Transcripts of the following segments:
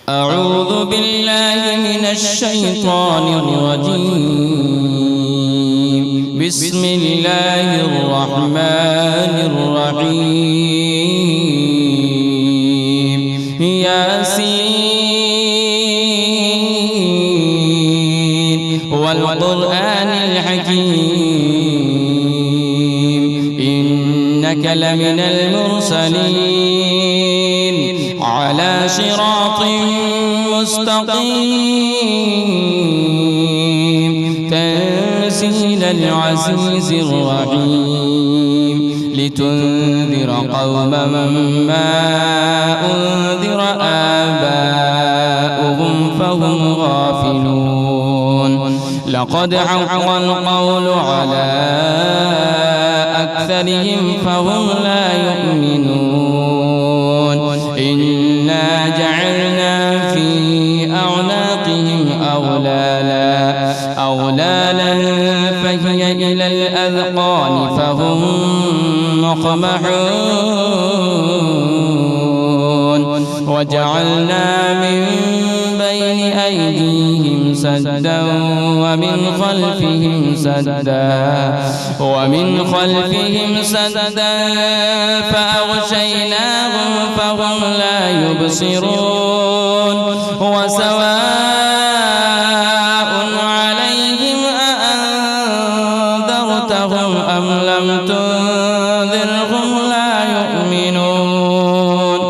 أعوذ بالله من الشيطان الرجيم. بسم الله الرحمن الرحيم. ياسين والقرآن الحكيم إنك لمن المرسلين على صراط مستقيم تنزيل العزيز الرحيم لتنذر قوما ما أنذر آباؤهم فهم غافلون لقد حق القول على أكثرهم فهم لا يؤمنون إنا جعلنا في أعناقهم أغلالا فهي إلى الأذقان فهم مقمحون وجعلنا من بين أيديهم سدا ومن خلفهم سدا فأغشيناهم فهم لا يبصرون وسواء عليهم أأنذرتهم أم لم تنذرهم لا يؤمنون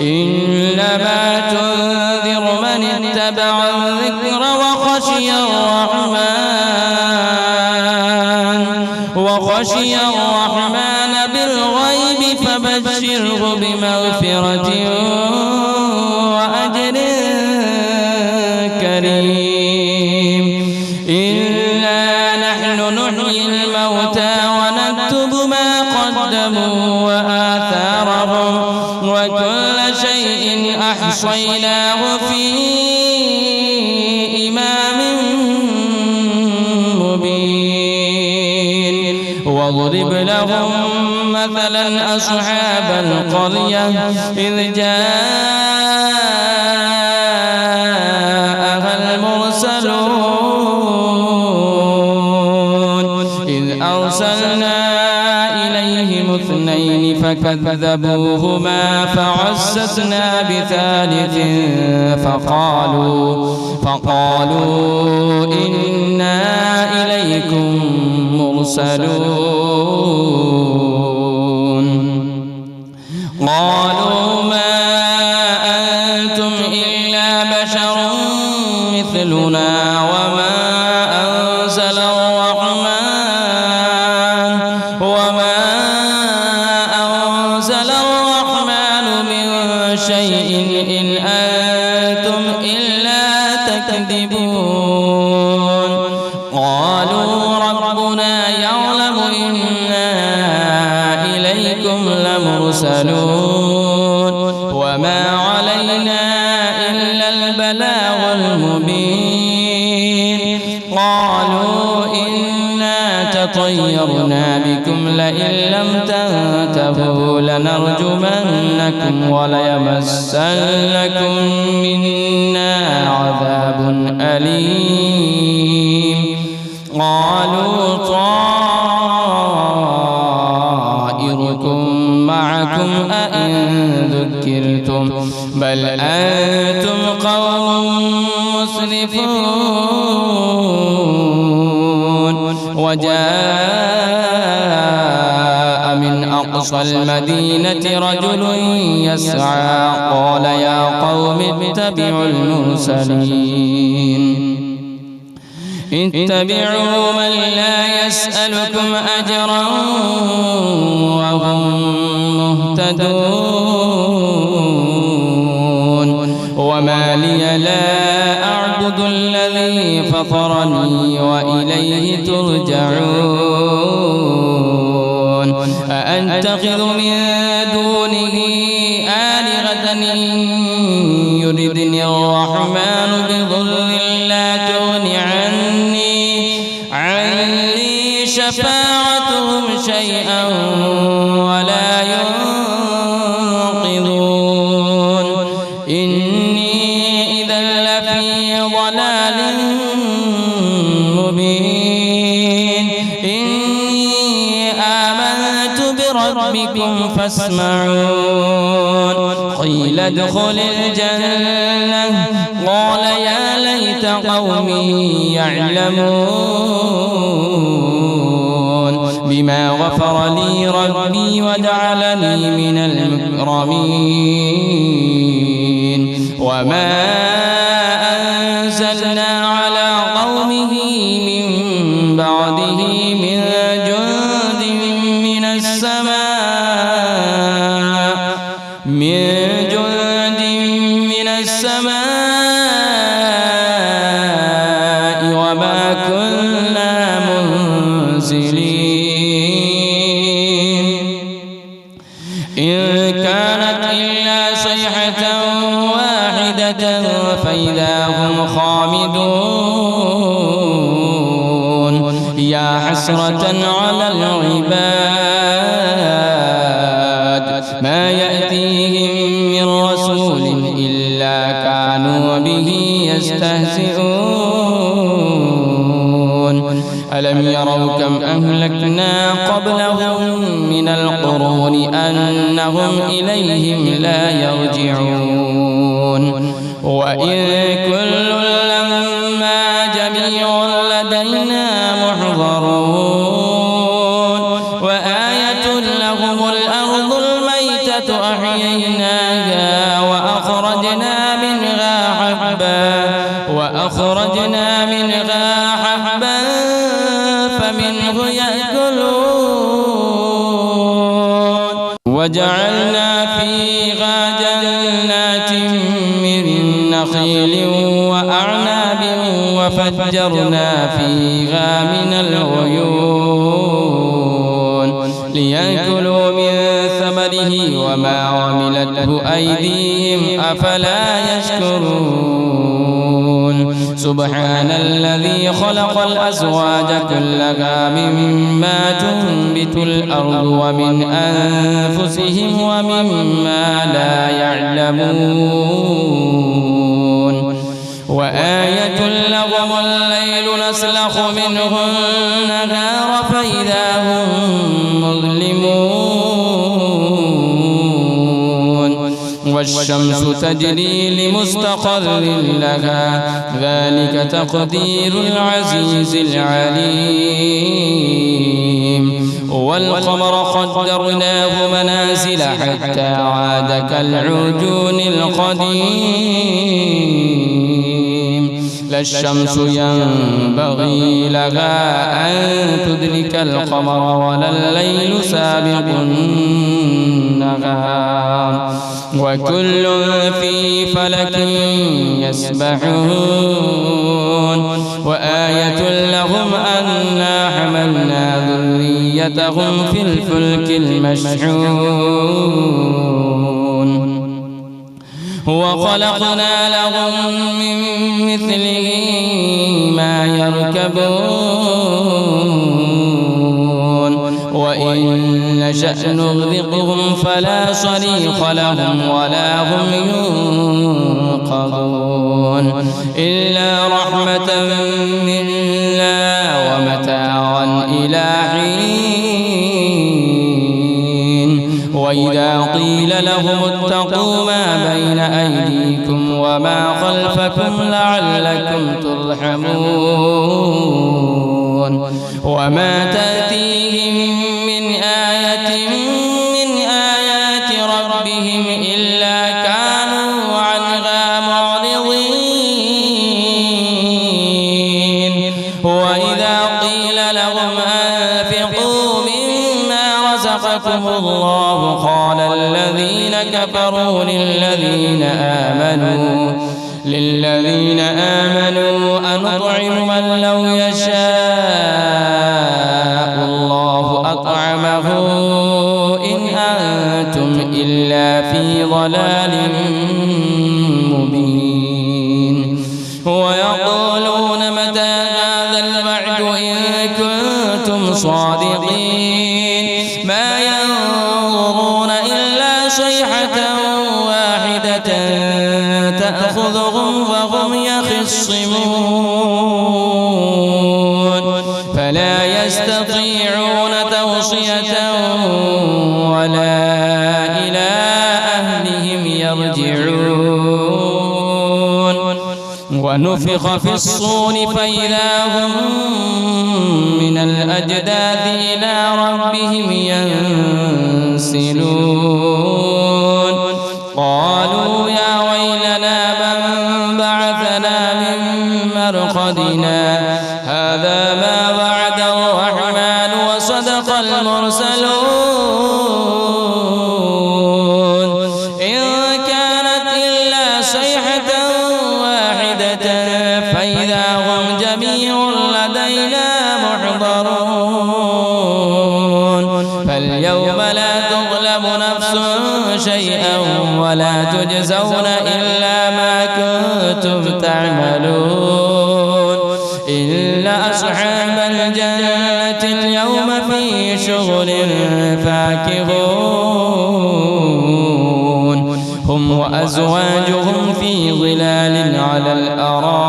إنما تنذر من اتبع الذكر وخشي الرحمن بالغيب فبشره بمغفرة وأجر كريم إنا نحن نحيي الموتى ونكتب ما قدموا وآثارهم وكل شيء أحصيناه في إمام مبين واضرب لهم مثلا أصحاب القرية إذ جاءها المرسلون إذ أرسلنا إليهم اثنين فكذبوهما فعززنا بثالث فقالوا إنا إليكم مرسلون قالوا ما أنتم إلا بشر مثلنا وما أنزل الرحمن من شيء إن أنتم إلا تكذبون قالوا ربنا يعلم إنا إليكم لمرسلون وما علينا إلا البلاغ المبين قالوا إنا تطيرنا بكم لئن لم تنتهوا لنرجمنكم وليمسنكم منا عذاب أليم قالوا طائركم معكم أئن ذكرتم بل أنتم قوم مسرفون وجاء من أقصى المدينة رجل يسعى قال يا قوم اتبعوا المرسلين اتبعوا من لا يسألكم أجرا وهم مهتدون وما لي لا أعبد الذي فطرني وإليه ترجعون أأتخذ من دونه آلهة إن يردني الرحمن بضر لا تغن عني شفاعتهم شيئا ولا ينقذون إني لفي ضلال مبين إني آمنت بربكم فاسمعون قيل ادخل الجنة قال يا ليت قومي يعلمون بما غفر لي ربي وجعلني من المكرمين وما أنزلنا على قومه من بعده من جند من السماء وما كنا منزلين إن كانت إلا صيحة واحدة فإذا هم خامدون يا حسرة على العباد ما يأتيهم من رسول إلا كانوا به يستهزئون ألم يروا كم أهلكنا قبلهم من القرون أنهم إليهم لا يرجعون وإن كل لما جميع لدينا محضرون وآية لهم الأرض الميتة أحييناها وأخرجنا منها حبا فمنه يأكلون وجعلنا فيها جنات من نخيل وأعناب وفجرنا فيها من العيون ليأكلوا من ثمره وما عملته أيديهم أفلا يشكرون سبحان الذي خلق الأزواج كلها مما تنبت الأرض ومن أنفسهم ومما لا يعلمون وآية لهم الليل نسلخ منه النهار فإذا هم مظلمون والشمس تجري لمستقر لها ذلك تقدير العزيز العليم والقمر قدرناه منازل حتى عاد كالعرجون القديم لا الشمس ينبغي لها أن تدرك القمر ولا الليل سابق النهار وكل في فلك يسبحون وآية لهم أنا حملنا ذريتهم في الفلك المشحون وخلقنا لهم من مثله ما يركبون وإن نشأ نغرقهم فلا صريخ لهم ولا هم ينقذون إلا رحمة منا ومتاعا إلى حين وإذا قيل لهم اتقوا ما بين أيديكم وما خلفكم لعلكم ترحمون وما تأتيهم من آية من آيات ربهم إلا كانوا عنها معرضين وإذا قيل لهم أنفقوا مما رزقكم الله قال الذين كفروا للذين آمنوا أنطعم من لو يشاء الله أطعمه إن أنتم إلا في ضلال مبين ويقولون متى هذا الوعد إن كنتم صادقين ما ينظرون إلا صيحة واحدة تأخذهم جاءوهم وهم يخصمون فلا يستطيعون توصية ولا إلى أهلهم يرجعون ونفخ في الصور فإذا هم من الأجداث إلى ربهم ينسلون قالوا يا ويلنا من بعثنا من مرقدنا هذا ما وعد الرحمن وصدق المرسلون إن كانت إلا صيحة واحدة فإذا هم جميع لدينا محضرون فاليوم لا تظلم نفس شيئا ولا تجزون إلا ما كنتم تعملون إلا أصحاب الجنة اليوم في شغل فاكهون هم وأزواجهم في ظلال على الأرائك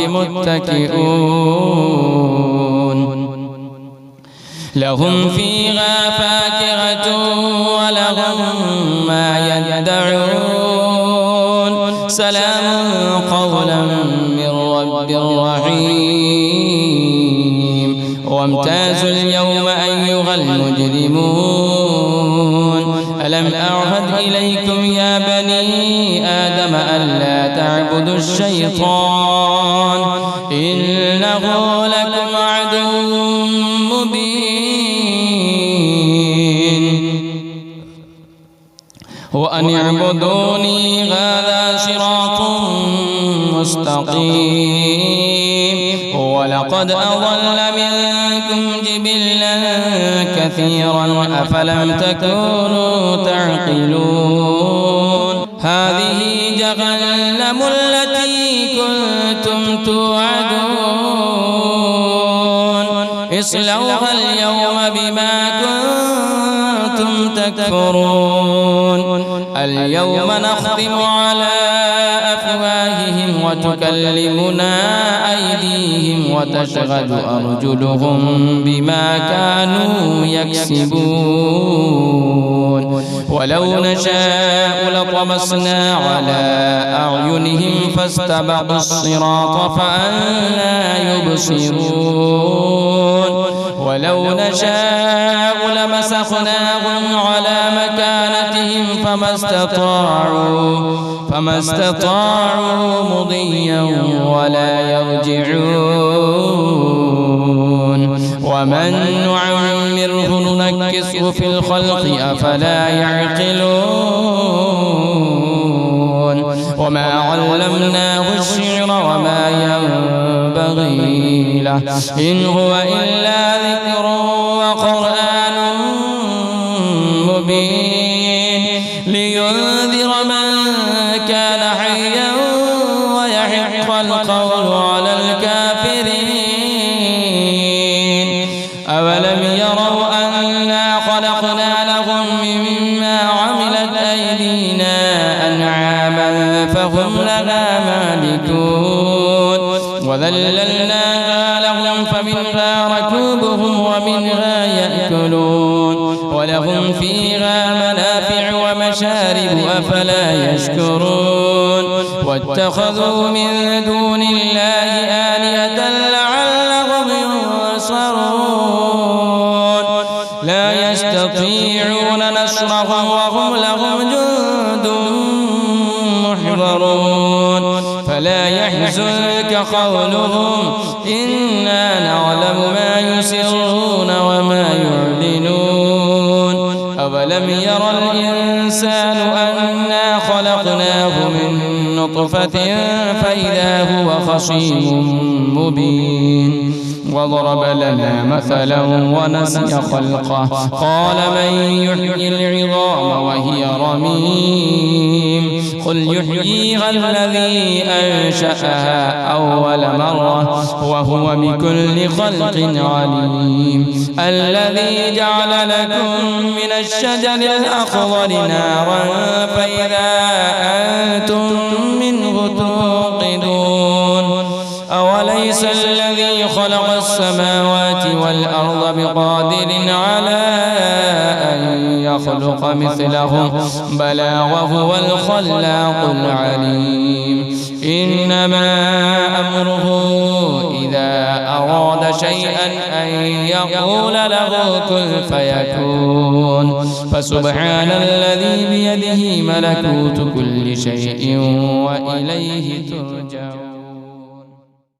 متكئون لهم فيها فاكهة ولهم ما يدعون سلام قولا من رب رحيم وامتازوا اليوم أيها المجرمون ألم أعهد إليكم يا بني آدم ألا تعبدوا الشيطان إنه لكم عدو وأن اعبدوني هذا صراط مستقيم ولقد أضل منكم جبلا كثيرا أفلم تكونوا تعقلون هذه جهنم التي كنتم توعدون اصلوها اليوم بما كنتم تكفرون اليوم نختم على أفواههم وتكلمنا أيديهم وتشهد أرجلهم بما كانوا يكسبون ولو نشاء لطمسنا على أعينهم فاستبقوا الصراط فأنى يبصرون ولو نشاء لمسخناهم على مكانتهم فما استطاعوا مضيا ولا يرجعون ومن نعمره ننكسه في الخلق أفلا يعقلون وما علمناه الشعر وما ينبغي له إن هو إلا ذكر وقرآن مبين لينذر من كان حيا ويحق القول على الكافرين أولم يروا أنا خلقنا لهم مما عملت أيدينا أنعاما فهم لها مالكون وذللناها لهم فمنها ركوبهم ومنها يأكلون ولهم فيها منافع ومشارب أفلا يشكرون واتخذوا من دون الله آلهة لعلهم ينصرون لا يستطيعون نصرهم وهم لهم جند محضرون فلا يحزنك قولهم إنا نعلم ما يسرون وما يعلنون أولم يرى الإنسان أنا خلقناه من نطفة فإذا هو خصيم مبين وضرب لنا مثلا ونسي خلقه قال من يحيي العظام وهي رميم قل يحييها الذي أنشأها أول مرة وهو بكل خلق عليم الذي جعل لكم من الشجر الأخضر نارا فإذا أنتم منه توقدون أوليس الذي خلق السماوات والأرض بقادر على أن يخلق مثلهم بلى وهو الخلاق العليم إنما أمره إذا أراد شيئا أن يقول له كن فيكون فسبحان الذي بيده ملكوت كل شيء وإليه ترجعون